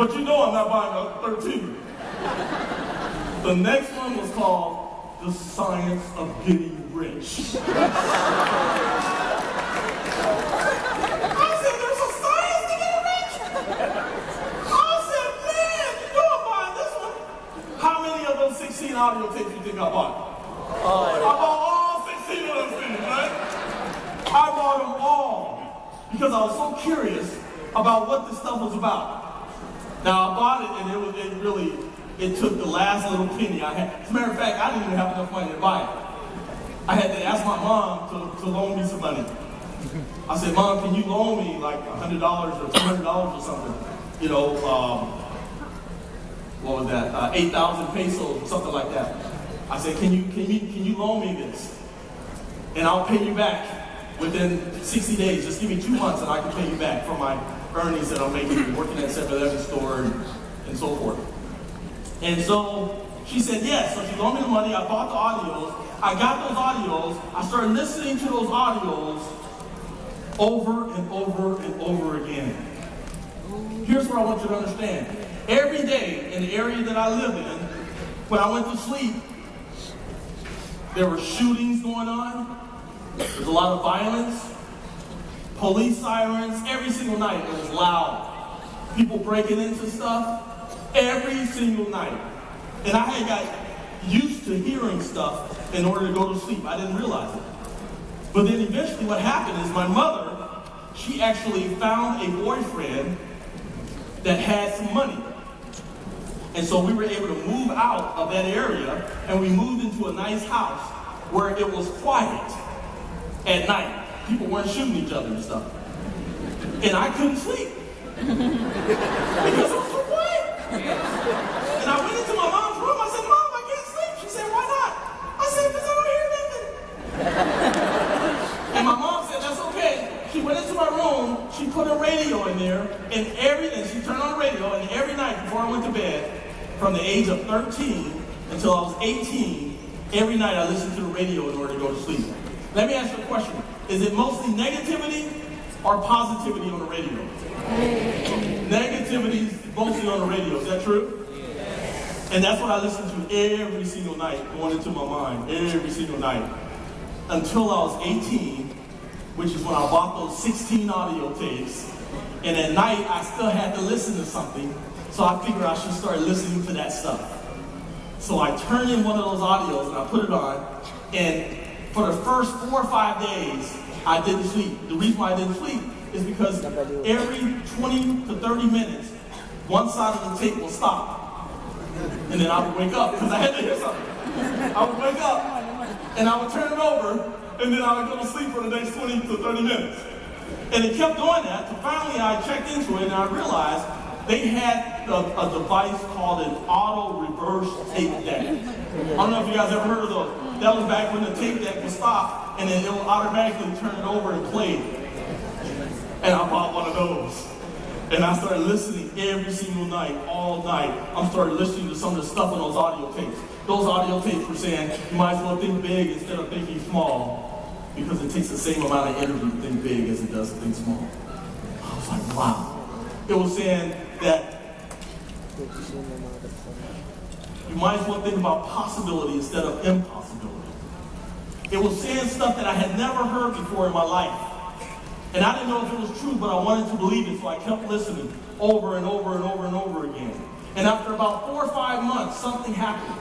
But you know I'm not buying a 13. The next one was called The Science of Getting Rich. I said, there's a science to getting rich? I said, man, you know I'm buying this one. How many of those 16 audio tapes you think I bought? I bought all 16 of those things, right? I bought them all because I was so curious about what this stuff was about. Now I bought it and it took the last little penny I had. As a matter of fact, I didn't even have enough money to buy it. I had to ask my mom to loan me some money. I said, Mom, can you loan me like $100 or $200 or something? You know, what was that? 8,000 pesos or something like that. I said, can you loan me this? And I'll pay you back within 60 days. Just give me 2 months and I can pay you back for my earnings that I'm making working at 7-Eleven store and so forth. And so she said yes. So she loaned me the money. I bought the audios. I got those audios. I started listening to those audios over and over and over again. Here's what I want you to understand. Every day in the area that I live in, when I went to sleep, there were shootings going on. There's a lot of violence. Police sirens. Every single night it was loud. People breaking into stuff. Every single night. And I had got used to hearing stuff in order to go to sleep. I didn't realize it. But then eventually what happened is my mother, she actually found a boyfriend that had some money. And so we were able to move out of that area and we moved into a nice house where it was quiet at night. People weren't shooting each other and stuff. And I couldn't sleep. Because it was so quiet. And I went into my mom's room. I said, Mom, I can't sleep. She said, why not? I said, because I don't hear nothing. And my mom said, that's okay. She went into my room. She put a radio in there. And she turned on the radio. And every night before I went to bed, from the age of 13 until I was 18, every night I listened to the radio in order to go to sleep. Let me ask you a question. Is it mostly negativity or positivity on the radio? Negativity is mostly on the radio. Is that true? Yes. And that's what I listened to every single night, going into my mind, every single night. Until I was 18, which is when I bought those 16 audio tapes. And at night, I still had to listen to something. So I figured I should start listening to that stuff. So I turned in one of those audios and I put it on. And for the first 4 or 5 days, I didn't sleep. The reason why I didn't sleep is because every 20 to 30 minutes, one side of the tape will stop. And then I would wake up because I had to hear something. I would wake up and I would turn it over and then I would go to sleep for the next 20 to 30 minutes. And it kept doing that. So finally I checked into it and I realized they had a device called an auto reverse tape deck. I don't know if you guys ever heard of those. That was back when the tape deck would stop and then it would automatically turn it over and play. And I bought one of those. And I started listening every single night, all night. I started listening to some of the stuff on those audio tapes. Those audio tapes were saying, you might as well think big instead of thinking small, because it takes the same amount of energy to think big as it does to think small. I was like, wow. It was saying that you might as well think about possibility instead of impossibility. It was saying stuff that I had never heard before in my life. And I didn't know if it was true, but I wanted to believe it, so I kept listening over and over and over and over again. And after about 4 or 5 months, something happened.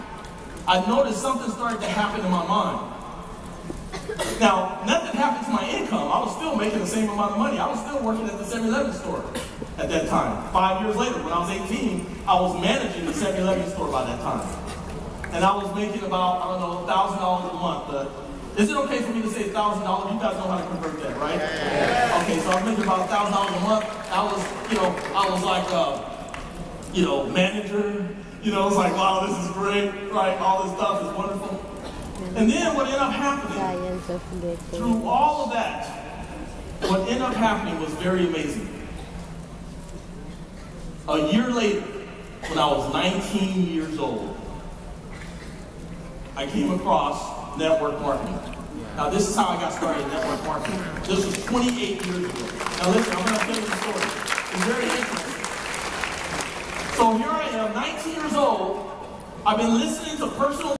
I noticed something started to happen in my mind. Now, nothing happened to my income. I was still making the same amount of money. I was still working at the 7-Eleven store at that time. 5 years later, when I was 18, I was managing the 7-Eleven store by that time. And I was making about, I don't know, $1,000 a month. Is it okay for me to say $1,000? You guys know how to convert that, right? Yeah. Okay, so I was making about $1,000 a month. I was like, manager. It's like, wow, this is great, right? All this stuff is wonderful. And then what ended up happening, through all of that, what ended up happening was very amazing. A year later, when I was 19 years old, I came across network marketing. Now this is how I got started in network marketing. This was 28 years ago. Now listen, I'm going to tell you the story. It's very interesting. So here I am, 19 years old. I've been listening to personal